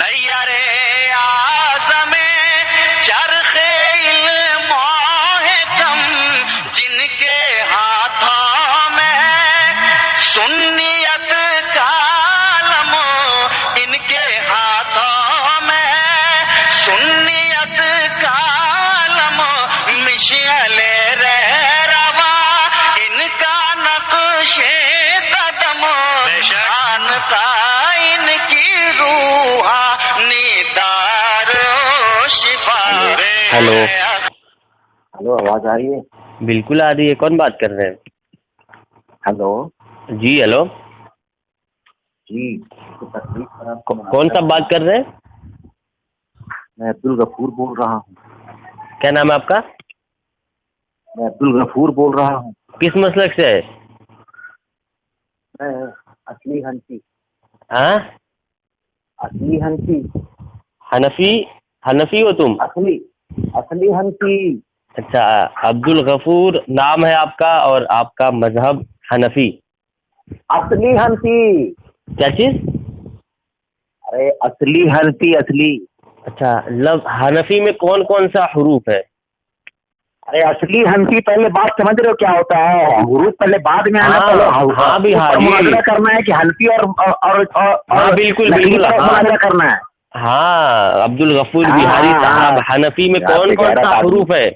तैयारे आज़मे चरखे इल्म है कम, जिनके हाथों में सुन्नियत का लमो, इनके हाथों में सुन्नियत का लमो, मिशले रहरवा इनका नक्शे कदमो, शान का इनकी रूहा निदार शिफा। हेलो हेलो, आवाज आ रही है? बिल्कुल आ रही है। कौन बात कर रहे हैं? हेलो जी हेलो। जी, तो तकलीफ खराब कौन सा बात कर रहे हैं? मैं अब्दुल गफूर बोल रहा हूँ। क्या नाम है आपका? मैं अब्दुल गफूर बोल रहा हूँ। किस मसलक से है? मैं असली हंसी। हाँ, असली हंसी। हनफी हनफी हो तुम? असली असली हंसी। अच्छा, अब्दुल गफूर नाम है आपका और आपका मजहब हनफी। असली हंसी। क्या चीज? अरे असली हंसी, असली। अच्छा, हनफी में कौन कौन सा हरूफ है? अरे असली हंसी, पहले बात समझ रहे हो क्या होता है? हुरूफ पहले बाद में आना। हाँ, पहले हाँ बिहारी। मुनाजरा करना है कि हंसी और हाँ बिल्कुल नकली बिल्कुल। पर हाँ मुनाजरा करना है। हाँ, अब्दुल गफूर हाँ, बिहारी हाँ, साहब, हाँ। हनफी में यार कौन कौन बेचारा सा आदमी। हरूफ है?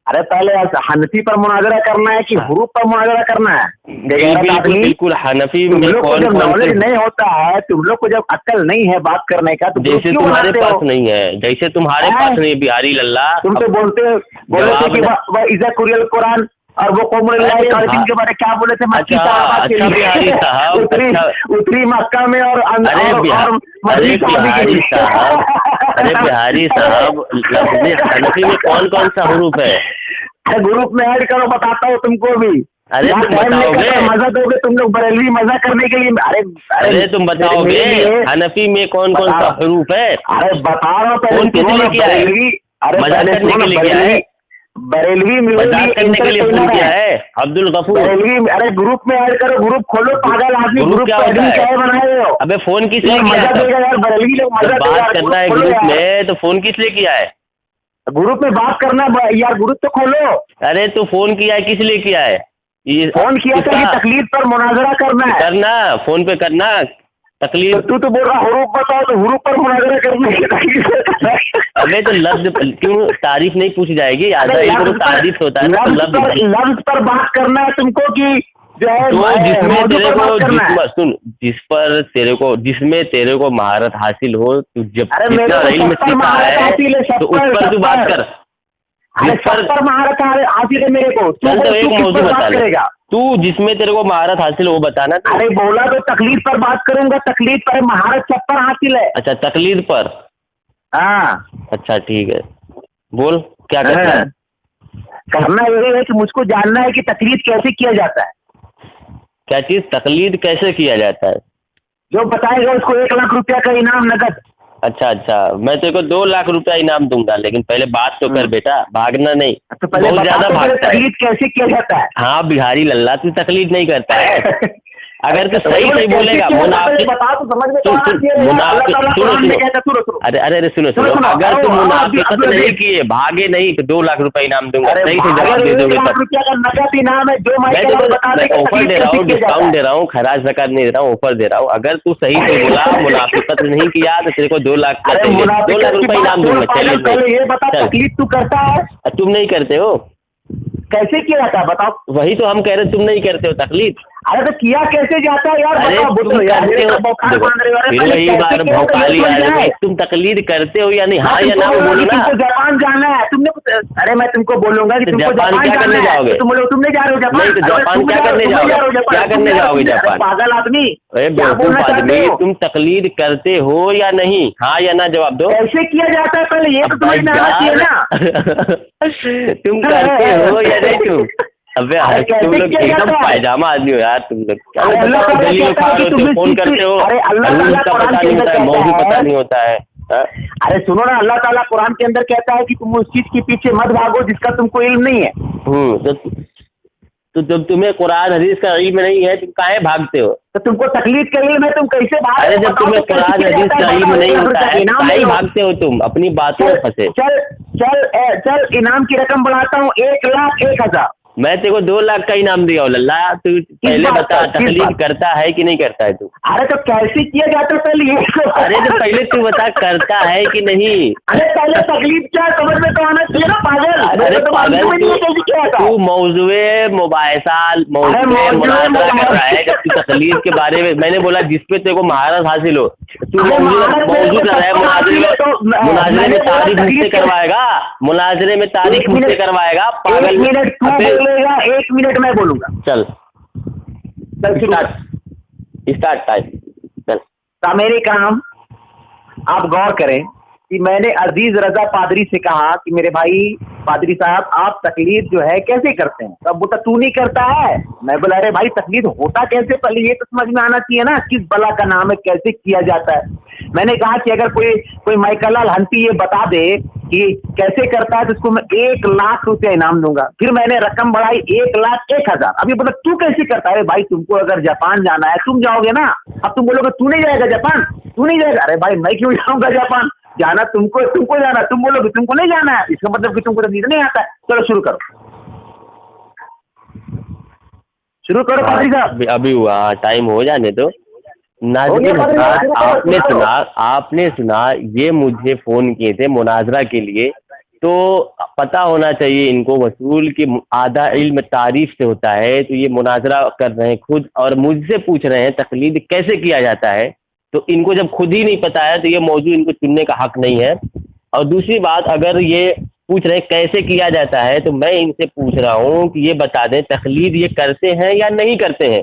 अरे पहले हनफी पर मुनाजरा करना है कि हुरूफ पर मुनाजरा करना है? बेगैरत बिल्कुल आदमी। बिल्कुल। हनफी तुम में लोग को कौन जब कौन से? नॉलेज नहीं होता है, तुम लोग को जब अक्ल नहीं है बात करने का, तो ग्रुप जैसे क्यों तुम्हारे बनाते पास हो? नहीं है, जैसे तुम्हारे हैं? पास नहीं है बिहारी लल्ला। तुम तो बोले थे कि इज़ा कुरियल कुरान और वो अरे के बारे क्या बोले थे? मक्की अच्छा साहबा के अच्छा लिए बिहारी साहब, उतरी अच्छा। उतरी मक्का में और अरे मदनी साहबी के बिहारी लिए। साहब, अरे बिहारी साहब, लफ्ज़ हनफी में कौन कौन सा हरूफ है? ग्रुप में ऐड करो, बताता हूँ तुमको भी। अरे यहाँ तुम टाइम बताओगे? लेकर मजा दोगे तुम लोग, बरेलवी मजा करने के लिए। अरे अरे तुम बताओगे मेरे लिए हनफी में कौन कौन बता सा रहा हूँ। हरूफ है? अरे बता रहा हूँ, पहले फोन किस सुनो लिए ना किया है? बरेलवी। अरे मजाक पहले करने सुनो के ना लिए किया है? बरेलवी मेरे लिए मजाक करने के लिए फोन एंटरटेनर किया है। है अब्दुल गफूर? बरेलवी, अरे ग्रुप में ऐड करो, ग्रुप खोलो, पागल आदमी। ग्रुप ग्रुप क्या को होता एडमिन है? क्या बनाए हो? अबे फोन किस लिए यार किया मजा है? देगा यार, बरेलवी लोग जब मजा देगा बात यार। करना है ग्रुप खोलो ग्रुप यार। में तो फोन किस लिए किया है? ग्रुप में बात करना यार, ग्रुप तो खोलो। अरे तो फोन किया है, किस लिए किया है? ये फोन किया था कि किसका? तकलीफ पर मुनाजरा करना है। करना, फोन पे करना तो तकलीफ। तू तो बोल रहा हुरूफ बताओ, तो हुरूफ पर मुनाजरा करने की तकलीफ। अबे तो लफ्ज क्यों तारीफ नहीं पूछी जाएगी? आजाइल को तारीफ होता है ना, तो लफ्ज पर बात करना है तुमको कि जो है तो जिसमें मौजू तेरे पर को बात करना है। जिसमें तेरे को महारत हासिल हो, तू जब अरे मेरे जितना को इल्म सब पर सीखा महारत है हासिल है, सब तो उस पर, पर सब तू बात पर। कर। अरे जिस पर सब पर महारत हासिल है मेरे को। चल तो तू एक किस मौजू पर बता बात ले। करेगा? तू जिसमें तेरे को महारत हासिल हो वो बताना तू। अरे बोला तो तकलीफ पर बात करूंगा, तकलीफ पर महारत सब पर हासिल है। अच्छा, तकलीद पर। हाँ अच्छा ठीक है, बोल क्या करना है? करना यही है कि मुझको जानना है कि तकलीफ कैसे किया जाता है। क्या चीज? तकलीद कैसे किया जाता है? जो बताएगा उसको 1 लाख रुपया का इनाम नगद। अच्छा अच्छा, मैं तेरे को 2 लाख रुपया इनाम दूंगा, लेकिन पहले बात तो कर बेटा, भागना नहीं। तो पहले बहुत बता ज्यादा तो, पहले भागता है। तकलीफ कैसे किया जाता है। हाँ बिहारी लल्ला, तू तकलीद नहीं करता है। अगर तू तो सही वही से कैसे बोलेगा किया जाता है, मुनाफिक। बता तो समझ में तो सुन आना सुन चाहिए यार। अल्लाह ताला सुनो कुरान में सुनो। कहता है, सुनो। अरे सुनो सुनो, अगर तुम मुनाफिकत नहीं किए, भागे नहीं, तो 2 लाख रुपया इनाम दूंगा। अरे सही से जवाब दे 1 दोगे लाख तब। रुपया का नगद इनाम है। जो मैं माइक तेरे बता को देगा ऑफर तकलीफ दे रहा कैसे हूँ, किया जाता डिस्काउंट है। दे रहा हूँ, खराज ज़कात नहीं दे रहा हूँ, ऑफर दे रहा हूँ। अगर तू सही से बोला, मुनाफिकत नहीं किया, तो तेरे को 2 लाख का अरे चाहिए। 2 लाख मुनाफिकत की रुपया बात इनाम छोड़ दूंगा। पागल, चैलेंज पहले ये बता नहीं। तकलीफ तू करता है चल, तुम नहीं करते हो। कैसे किया जाता है बताओ। वही तो हम कह रहे, तुम नहीं करते हो तकलीफ। अरे तो किया कैसे जाता है यार, अरे बताओ। तुम बोलो यार, करते मेरे हो। का बौखार देखो बांध रहे हो। अरे फिर पहले वही कैसे बात, किया जाता है ये भौकाली समझ आ में रही। आए। तुम तकलीद करते हो या नहीं? मैं हाँ या तुमको ना, वो बोलूंगा बोलो कि ना। तुमको जापान जाना है, तुमने। अरे मैं तुमको बोलूंगा कि तो तुमको जापान जापान क्या जाना करने है, जाओगे? तो तुम बोलो तुम नहीं जा रहे हो जापान। नहीं तो अरे जापान तुम क्या जा करने तुम नहीं जाओगे? जा रहे हो जापान, क्या तुम करने जा रहे हो, जाओगे तुम जा- अरे जापान? पागल आदमी, अरे क्या बोलना बेवकूफ चाहते आदमी, हो? तुम तकलीद करते हो या नहीं? हाँ या ना जवाब दो। कैसे किया जाता है पहले ये तो समझ में आना चाहिए ना। तुम करते हो या नहीं तुम? अबे अरे तुम कैसे लोग किया एकदम जाता है? पायजामा आदमी हो यार तुम लोग। क्या अरे अल्लाह बताओ, ताला गली में कहता है खार कि होते तुम हो, फोन इस करते हो, अरे अल्लाह रूल्स ताला का कुरान पता के नहीं अंदर होता है, कहता मौजू पता है। नहीं होता है। हाँ? अरे सुनो ना, अल्लाह ताला कुरान के अंदर कहता है कि तुम उस चीज के पीछे मत भागो जिसका तुमको इल्म नहीं है। तो जब तुम्हें कुरान हदीस का इल्म नहीं है, तुम काहे भागते हो? तो तुमको तकलीफ का इल्म है, तुम कैसे भाग? अरे जब तुम्हें कुरान हदीस का इल्म नहीं होता है काहे भागते हो तुम, अपनी बातों में फंसे। चल इनाम की रकम बढ़ाता हूँ, 1,01,000। मैं तेरे को 2 लाख का इनाम दिया लल्ला, तू पहले बता तकलीफ करता है कि नहीं करता है तू? अरे तो कैसे किया जाता है पहले ये तो अरे तो पहले तू बता करता है कि नहीं? अरे पहले तकलीफ क्या समझ में तो आना चाहिए ना पागल। अरे पागल तू मौजूए मुनाजरा कर रहा है, जब तू तकलीफ के बारे में मैंने बोला जिसपे तेरे को महारत हासिल हो तू मौजूद रहा है मुनाजरे में तारीफ मुझसे करवाएगा, मुनाजरे में तारीफ मुझसे करवाएगा पागल। 1 मिनट मैं बोलूंगा। चल स्टार्ट टाइम चल। मेरे काम आप गौर करें कि मैंने अजीज रजा पादरी से कहा कि मेरे भाई पादरी साहब आप तकलीफ जो है कैसे करते हैं? तब बोला तू नहीं करता है। मैं बोला अरे भाई तकलीफ होता कैसे, पहले ये तो समझ में आना चाहिए ना किस बला का नाम है, कैसे किया जाता है। मैंने कहा कि अगर कोई माइकललाल हंसी ये बता दे कि कैसे करता है तो उसको मैं 1 लाख रुपया इनाम दूंगा। फिर मैंने रकम बढ़ाई 1,01,000। अभी बोला तू कैसे करता है? भाई तुमको अगर जापान जाना है तुम जाओगे ना, अब तुम बोलोगे तू नहीं जाएगा जापान, तू नहीं जाएगा। अरे भाई मैं क्यों जाऊंगा जापान? जाना तुमको जाना, तुम बोलोगे तुमको नहीं जाना है, इसका मतलब कि तुमको तो नहीं आता है। चलो शुरू करो पादरी साहब। अभी हुआ टाइम हो जाने दो। नाज़रीन आपने सुना ये मुझे फोन किए थे मुनाजरा के लिए, तो पता होना चाहिए इनको वसूल की आधा इल्म तारीफ से होता है। तो ये मुनाजरा कर रहे हैं खुद और मुझसे पूछ रहे हैं तकलीद कैसे किया जाता है, तो इनको जब खुद ही नहीं पता है तो ये मौजूद इनको चुनने का हक नहीं है। और दूसरी बात, अगर ये पूछ रहे हैं कैसे किया जाता है तो मैं इनसे पूछ रहा हूँ कि ये बता दें तकलीद ये करते हैं या नहीं करते हैं।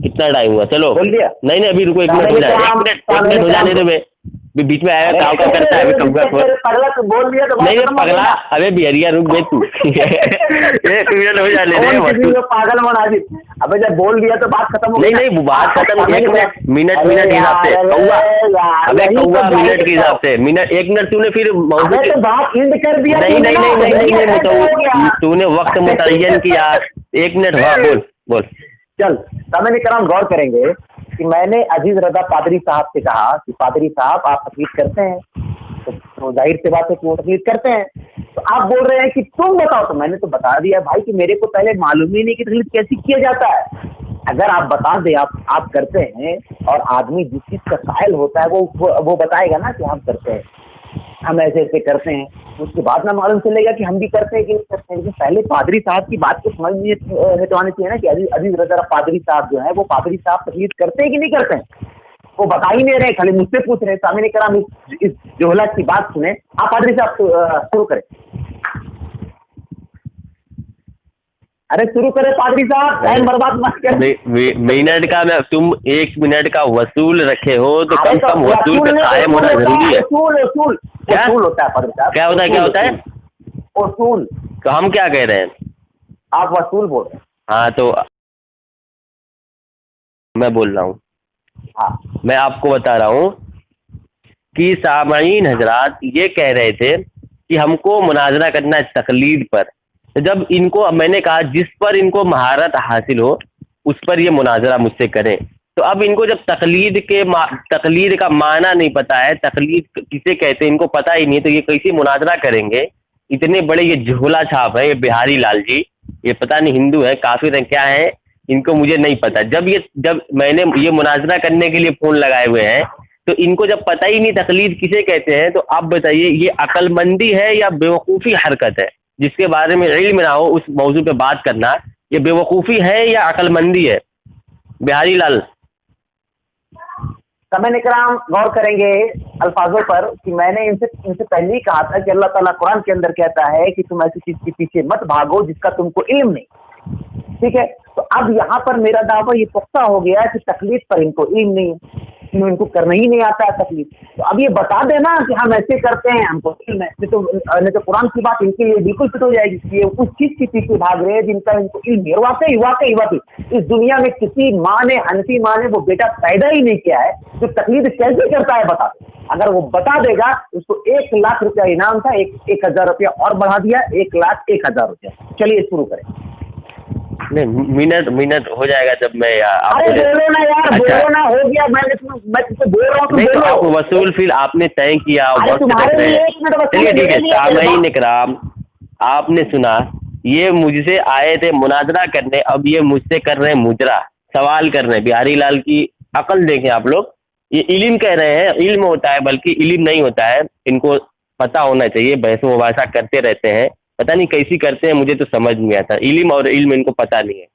कितना टाइम हुआ? चलो नहीं अभी रुको, 1 मिनट हो जाए, 1 मिनट हो जाने दो। बीच में आया क्या करता है पगला तो बोल दिया तो नहीं पगला, अबे बिहरिया रुक गए तू 1 मिनट हो जाने दे पागल मोनाजिर। अबे जब बोल दिया तो बात खत्म हो गई। नहीं बात खत्म, 1 मिनट के हिसाब से कौआ, अबे कौआ मिनट के हिसाब से मिनट 1 मिनट तूने फिर बात एंड कर दिया। नहीं तूने वक्त मुतय्यन किया। 1 मिनट हुआ, बोल चल। सामने कराम गौर करेंगे कि मैंने अजीज रजा पादरी साहब से कहा कि पादरी साहब आप तकलीफ करते हैं, तो जाहिर सी बात है कि वो तकलीफ करते हैं। तो आप बोल रहे हैं कि तुम बताओ, तो मैंने तो बता दिया भाई कि मेरे को पहले मालूम ही नहीं कि तकलीफ कैसे किया जाता है। अगर आप बता दें आप करते हैं, और आदमी जिस चीज का कायल होता है वो बताएगा ना कि हम करते हैं, हम ऐसे ऐसे करते हैं, उसके बाद ना मालूम चलेगा कि हम भी करते हैं कि नहीं करते हैं। लेकिन पहले पादरी साहब की बात को समझ में तो आनी चाहिए ना कि अजीज रजा पादरी साहब जो है वो पादरी साहब तकलीफ करते हैं कि नहीं करते हैं। वो बता ही नहीं रहे, खाली मुझसे पूछ रहे हैं। सामने कराम इस जोहला की बात सुने। आप पादरी साहब शुरू करें। अरे शुरू करें पादरी साहब, टाइम बर्बाद मत करें। मिनट का तुम 1 मिनट का वसूल रखे हो तो कम से कम वसूल पे कायम होना जरूरी है। वसूल होता है पादरी साहब। क्या होता है वसूल। तो हम क्या कह रहे हैं? आप वसूल बोल रहे हैं। हाँ तो मैं बोल रहा हूँ। हाँ मैं आपको बता रहा हूँ कि सामाईन हजरात ये कह रहे थे कि हमको मुनाजरा करना है तकलीद पर। तो जब इनको मैंने कहा जिस पर इनको महारत हासिल हो उस पर ये मुनाजरा मुझसे करें, तो अब इनको जब तकलीद का माना नहीं पता है, तकलीद किसे कहते हैं इनको पता ही नहीं, तो ये कैसे मुनाजरा करेंगे? इतने बड़े ये झोला छाप है ये बिहारी लाल जी, ये पता नहीं हिंदू है काफिर है क्या है, इनको मुझे नहीं पता। जब मैंने ये मुनाजरा करने के लिए फोन लगाए हुए हैं तो इनको जब पता ही नहीं तकलीद किसे कहते हैं, तो आप बताइए ये अक्लमंदी है या बेवकूफ़ी हरकत है? जिसके बारे में इल्म ना हो उस मौजू पे बात करना, ये बेवकूफ़ी है या अक्लमंदी है? बिहारी लाल समय कराम गौर करेंगे अल्फाजों पर कि मैंने इनसे पहले ही कहा था कि अल्लाह ताला कुरान के अंदर कहता है कि तुम ऐसी चीज के पीछे मत भागो जिसका तुमको इल्म नहीं। ठीक है, तो अब यहाँ पर मेरा दावा ये पुख्ता हो गया कि तकलीफ पर इनको इल्म नहीं है, इनको करना ही नहीं आता है तकलीफ। तो अब ये बता देना कि हम ऐसे करते हैं, हमको इल्म है, नहीं तो कुरान की बात इनके लिए बिल्कुल फिट हो जाएगी कि ये उस चीज के पीछे भाग रहे हैं जिनका इनको इल्म है। वाकई इस दुनिया में किसी माँ ने, हनफी माँ ने वो बेटा पैदा ही नहीं किया है जो तकलीफ कैसे करता है बता दे। अगर वो बता देगा उसको 1 लाख रुपया इनाम था, 1,000 रुपया और बढ़ा दिया, 1,01,000 रुपया। चलिए शुरू करें। नहीं, मिनट हो जाएगा जब मैं आप अरे बोले। बोलो ना यार, अच्छा, बोलो ना, हो गया। मैं तुमसे बोल रहा हूँ, तुम नहीं तो आप बोलो। वसूल फिर आपने तय किया, अरे वक्त तुम्हारे रख रहे लिए हैं। 1 मिनट वसूल चलिए ठीक है, मेरे लिए सामईन इकराम, आपने सुना, ये मुझसे आए थे मुनाजरा करने, अब ये मुझसे कर रहे हैं मुजरा, सवाल कर रहे हैं। बिहारी लाल की अकल देखें आप लोग, ये इल्म कह रहे हैं, इल्म होता है, बल्कि इल्म नहीं होता है, इनको पता होना चाहिए। बहस मुबासा करते रहते हैं, पता नहीं कैसी करते हैं, मुझे तो समझ नहीं आता। इल्म और इल्म इनको पता नहीं है।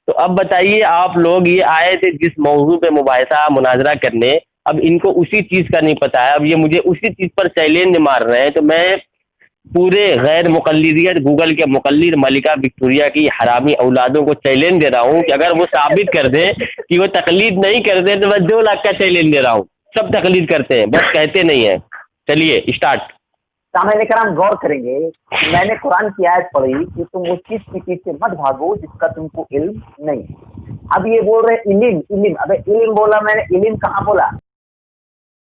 तो अब बताइए आप लोग, ये आए थे जिस मौजू पे मुबाहिसा मुनाजरा करने, अब इनको उसी चीज़ का नहीं पता है, अब ये मुझे उसी चीज़ पर चैलेंज मार रहे हैं। तो मैं पूरे गैर मुक़ल्लिदियत गूगल के मुक़ल्लिद मलिका विक्टोरिया की हरामी औलादों को चैलेंज दे रहा हूँ कि अगर वो साबित कर दें कि वो तकलीद नहीं करते, तो मैं 2 लाख का चैलेंज दे रहा हूँ। सब तकलीद करते हैं, बस कहते नहीं है। चलिए स्टार्ट। सामने कराम गौर करेंगे। मैंने कुरान की आयत पढ़ी कि तुम उस चीज के पीछे मत भागो जिसका तुमको इल्म नहीं। अब ये बोल रहे इल्म इल्म, अबे इल्म बोला मैंने, इल्म कहाँ बोला?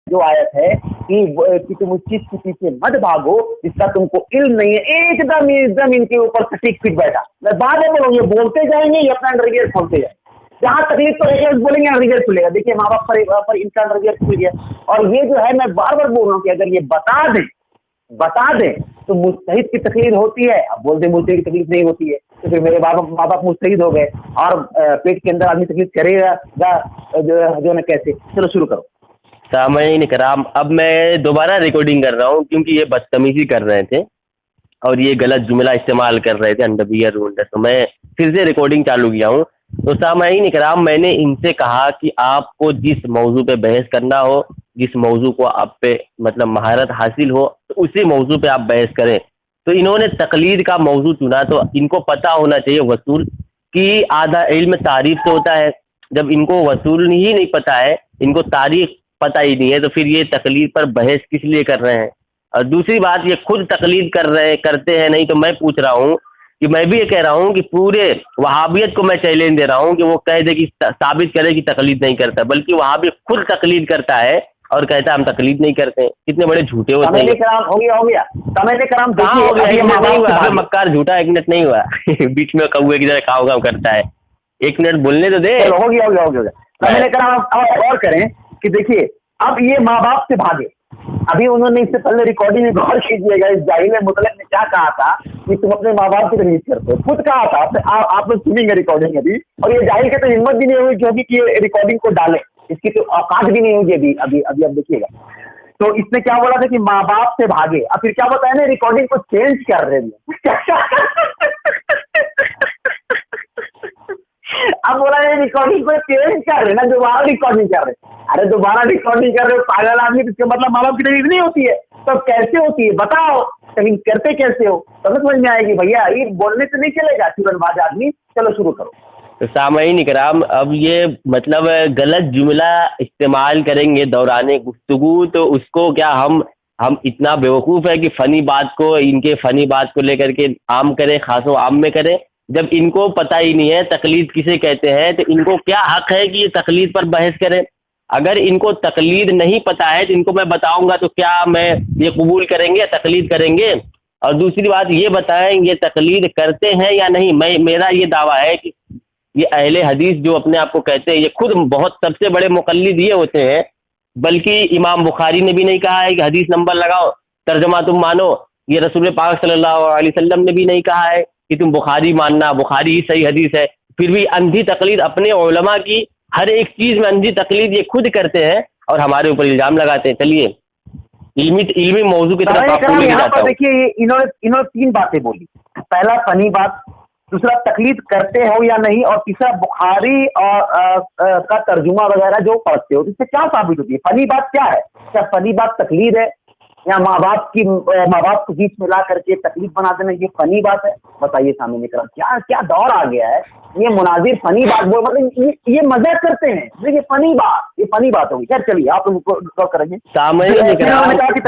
जो आयत है कि तुम उस चीज के पीछे मत भागो जिसका तुमको इल्म नहीं है, एकदम इनके ऊपर सटीक फिट बैठा। मैं बाद में बोलूँगी, ये बोलते जाएंगे, ये अपना अंडरवियर खोलते जाए। जहाँ तकलीफ तो रहेगी बोलेंगे अंडरवियर खुलेगा। देखिए माँ बाप पर इनका अंडरवियर खुल गया। और ये जो है, मैं बार बार बोल रहा हूँ कि अगर ये बता दें तो मुस्तहिद की तकलीफ होती है। अब बोल दें मुस्तहिद की तकलीफ नहीं होती है, तो फिर मेरे माँ बाप मुस्तहिद हो गए, और पेट के अंदर आदमी तकलीफ करेगा जो न कैसे। चलो शुरू करो। सामईन इकराम, अब मैं दोबारा रिकॉर्डिंग कर रहा हूँ क्योंकि ये बदतमीजी कर रहे थे और ये गलत जुमला इस्तेमाल कर रहे थे, अंडरवियर रूल है। तो मैं फिर से रिकॉर्डिंग चालू किया हूँ। तो सामईन इकराम, मैंने इनसे कहा कि आपको जिस मौजू पे बहस करना हो, जिस मौजू को आप पे मतलब महारत हासिल हो, तो उसी मौजू पे आप बहस करें। तो इन्होंने तकलीद का मौजू चुना। तो इनको पता होना चाहिए वसूल कि आधा इल्म तारीफ से होता है। जब इनको वसूल ही नहीं पता है, इनको तारीफ पता ही नहीं है, तो फिर ये तकलीद पर बहस किस लिए कर रहे हैं? और दूसरी बात, ये खुद तकलीद करते हैं नहीं, तो मैं पूछ रहा हूँ कि मैं भी ये कह रहा हूँ कि पूरे वहाबियत को मैं चैलेंज दे रहा हूँ कि वो कह दे कि साबित करे कि तकलीद नहीं करता, बल्कि वहाबी खुद तकलीद करता है और कहता है हम तकलीद नहीं करते। कितने बड़े झूठे होते हैं। हो गया। समय कराम कहाँ हो गया? 1 मिनट नहीं हुआ, अबे मक्कार झूठा, 1 मिनट नहीं हुआ। बीच में कौवे की तरह काव काव करता है। 1 मिनट बोलने तो दे। हो गया। समय कराम और करें कि देखिए, अब ये माँ बाप से भागे। अभी उन्होंने इससे पहले रिकॉर्डिंग में गौर कीजिएगा, इस जाहिल मुतलक ने क्या कहा था कि तुम अपने माँ बाप की तकलीफ करते हो। खुद कहा था, आप लोग सुनेंगे रिकॉर्डिंग अभी। और ये जाहिल के तो हिम्मत भी नहीं हुई क्योंकि कि ये रिकॉर्डिंग को डाले, इसकी तो औकात भी नहीं होगी अभी अब देखिएगा। तो इसने क्या बोला था कि माँ बाप से भागे। अब फिर क्या बताया ना, रिकॉर्डिंग को चेंज कर रहे हैं। अब बोला ये रिकॉर्डिंग को चेंज कर रहे ना, दोबारा रिकॉर्डिंग कर रहे। अरे दोबारा रिकॉर्डिंग कर रहे हो पागल आदमी, इसका मतलब माँ बाप की तकलीफ नहीं होती है। तो कैसे होती है बताओ, कहीं करते कैसे हो? तब समझ में आएगी भैया, ये बोलने से नहीं चलेगा तुरंतबाज आदमी। चलो शुरू करो। तो सामईन इकराम, अब ये मतलब गलत जुमला इस्तेमाल करेंगे दौराने गुफ्तगू, तो उसको क्या हम इतना बेवकूफ़ है कि फ़नी बात को, इनके फ़नी बात को लेकर के आम करें, खासो आम में करें, जब इनको पता ही नहीं है तकलीद किसे कहते हैं। तो इनको क्या हक है कि ये तकलीद पर बहस करें? अगर इनको तकलीद नहीं पता है तो इनको मैं बताऊंगा, तो क्या मैं ये कबूल करेंगे या तकलीद करेंगे? और दूसरी बात ये बताएं, ये तकलीद करते हैं या नहीं? मेरा ये दावा है कि ये अहले हदीस जो अपने आप को कहते हैं, ये खुद बहुत सबसे बड़े मुक़ल्लिद ये होते हैं। बल्कि इमाम बुखारी ने भी नहीं कहा है कि हदीस नंबर लगाओ, तर्जमा तुम मानो। ये रसूल पाक सल्लल्लाहु अलैहि वसल्लम ने भी नहीं कहा है कि तुम बुखारी मानना, बुखारी ही सही हदीस है। फिर भी अंधी तकलीद अपने उलमा की हर एक चीज़ में अंधी तकलीद ये खुद करते हैं और हमारे ऊपर इल्ज़ाम लगाते हैं। चलिए इल्मी मौजू की तरफ आपको लेके जाता हूं। देखिए, इन्होंने 3 बातें बोली। पहला फनी बात, दूसरा तकलीद करते हो या नहीं, और तीसरा बुखारी और का तर्जुमा वगैरह जो पढ़ते हो। इससे क्या साबित होती है? फनी बात क्या है? क्या फनी बात तकलीद है या माँ बाप को बीच में ला करके तकलीफ बना देना, ये फनी बात है? बताइए सामने कराम, क्या क्या दौर आ गया है। ये मुनाजिर फनी बात बोल, मतलब ये मजाक करते हैं। ये फनी बात होगी। खैर चलिए, आप लोग करेंगे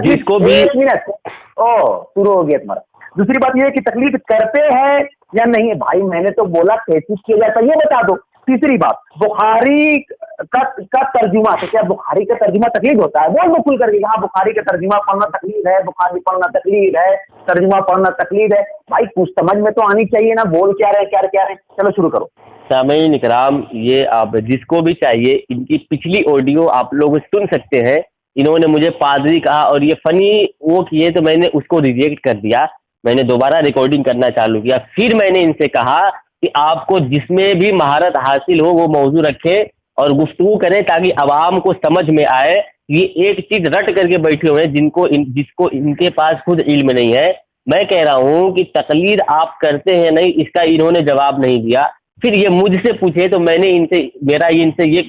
जिसको भी। 1 मिनट, शुरू हो गया तुम्हारा। दूसरी बात यह है कि तकलीफ करते हैं या नहीं। भाई मैंने तो बोला कैसे किया जाता है ये बता दो। तीसरी बात, बुखारी का तर्जुमा, तो क्या बुखारी का तर्जुमा तकलीफ होता है? बोल दो खुल करके, हाँ बुखारी का तर्जुमा पढ़ना तकलीफ है, बुखारी पढ़ना तकलीफ है। तर्जुमा पढ़ना तकलीद है। भाई कुछ समझ में तो आनी चाहिए ना, बोल क्या रहे क्या क्या रहे। चलो शुरू करो। सामीन इकराम, ये आप जिसको भी चाहिए इनकी पिछली ऑडियो आप लोग सुन सकते हैं। इन्होंने मुझे पादरी कहा और ये फनी वो किए तो मैंने उसको रिजेक्ट कर दिया। मैंने दोबारा रिकॉर्डिंग करना चालू किया। फिर मैंने इनसे कहा कि आपको जिसमें भी महारत हासिल हो वो मौजू रखें और गुफ्तगू करें ताकि आवाम को समझ में आए। ये एक चीज रट करके बैठे हुए हैं जिसको इनके पास खुद इल्म नहीं है। मैं कह रहा हूँ कि तकलीद आप करते हैं नहीं, इसका इन्होंने जवाब नहीं दिया। फिर ये मुझसे पूछे तो मेरा इनसे ये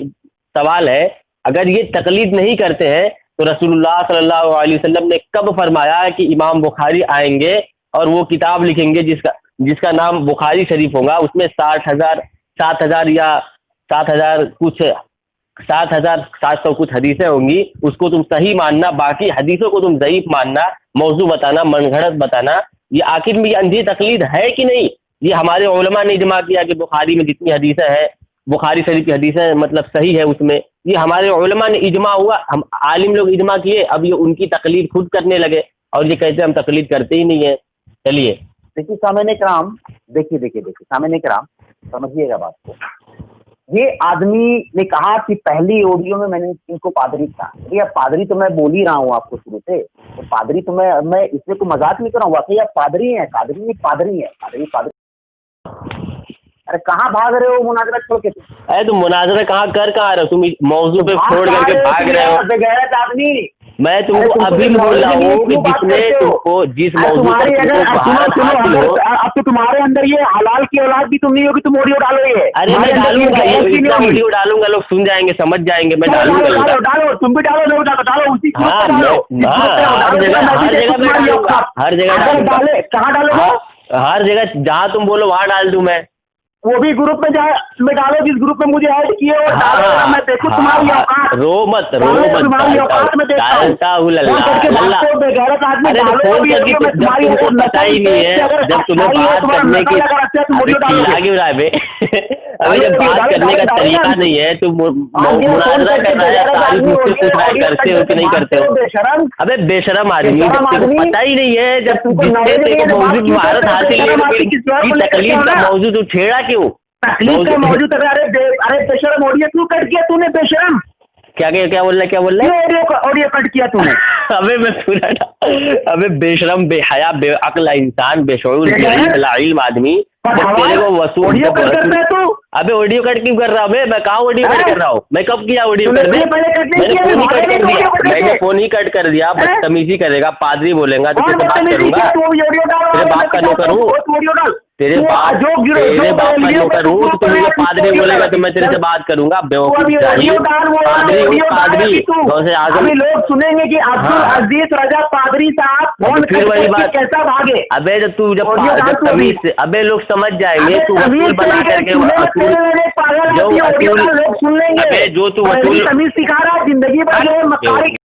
सवाल है, अगर ये तकलीद नहीं करते हैं तो रसूलुल्लाह सल्लल्लाहु अलैहि वसल्लम ने कब फरमाया कि इमाम बुखारी आएंगे और वो किताब लिखेंगे जिसका नाम बुखारी शरीफ होगा, उसमें 7,000 या 7,700 कुछ हदीसें होंगी, उसको तुम सही मानना, बाकी हदीसों को तुम ज़ईफ मानना, मौजू बताना, मनगढ़ंत बताना। ये आखिर में ये अंधी तकलीद है कि नहीं? ये हमारे उलमा ने इजमा किया कि बुखारी में जितनी हदीसें हैं, बुखारी शरीफ की हदीसें मतलब सही है उसमें, ये हमारे उलमा ने इजमा हुआ, हम आलिम लोग इजमा किए। अब ये उनकी तकलीद खुद करने लगे और ये कहते हम तकलीद करते ही नहीं है। चलिए देखिए सामने कराम, देखिए सामने कराम, समझिएगा बात को। ये आदमी ने कहा कि पहली ऑडियो में मैंने इनको पादरी कहा। भैया पादरी तो मैं बोल ही रहा हूँ आपको शुरू से, तो पादरी तो मैं इसमें कोई मजाक नहीं कर रहा हूँ। वाकई आप पादरी हैं, पादरी है। अरे कहाँ भाग रहे हो मुनाजरा छोड़ के? अरे तुम मुनाजरा कहाँ रहे हो? तुम मौजू पे छोड़ करके भाग रहे हो। बेगैरत आदमी, मैं तुमको अभी बोल रहा हूँ कि जिसने तुमको जिस मौजू पर तुमको भारत हासिल हो। अब तो तुम्हारे अंदर ये हलाल की औलाद भी तुम नहीं होगी, तुम ऑडियो डालोगे। अरे मैं डालूंगा, ये इतना वीडियो डालूंगा, लोग सुन जाएंगे, समझ जाएंगे। मैं डालूंगा, डालो, तुम भी डालो, डालो उसी। हाँ हर जगह डाले। कहाँ डालो? हर जगह जहाँ तुम बोलो वहाँ डाल दूं मैं। वो भी ग्रुप में में डालो जिस ग्रुप में मुझे ऐड किए और डालो। मैं देखूं तुम्हारी औकात। रो मत तुम्हारी औकात में देखता हूं। तुमको पता ही नहीं है जब तुम्हें बात करने की अभी जब बात करने का तरीका नहीं है, तुम मुनाजरा कर रहा है, तारीफ मुझसे पूछ रहा है करते हो कि नहीं करते हो। अबे बेशरम आदमी, जब तुमको पता ही नहीं है, जब तुम मौजूद महारत हासिल है तकलीफ का मौजूद तो छेड़ा क्यों? तकलीफ का मौजूद। अरे बेशरम ऑडियो क्यों कट किया तूने? बेशरम क्या बोल रहा है? ऑडियो कट किया तूने? अबे मैं पूरा अबे बेशरम, बेहया, बेअक्ल इंसान, बेशऊर, इल्म आदमी, तेरे को वसूल ऑडियो कट करता है तू? अबे ऑडियो कट क्यों कर रहा हूँ? मैं कहाँ ऑडियो कट कर रहा हूँ? मैं कब किया ऑडियो कट? मैंने फोन ही कट कर दिया। बदतमीजी करेगा, पादरी बोलेगा तो तेरे बात करूंगा, तेरे बाप का नौकर हूँ, तेरे बाप का नौकर हूँ, तो तुम पादरी बोलेगा तो मैं तेरे से बात करूंगा। पादरी अभी लोग सुनेंगे कि अब्दुल अजीज रजा पादरी साहब फिर वही बात कैसा भागे। अबे जब तू तमीज से, अबे लोग समझ जाएंगे तू वसूल बना करके लोग सुन लेंगे। अबे जो तू वसूल तमीज सिखा रहा है, जिंदगी भर मक्कारी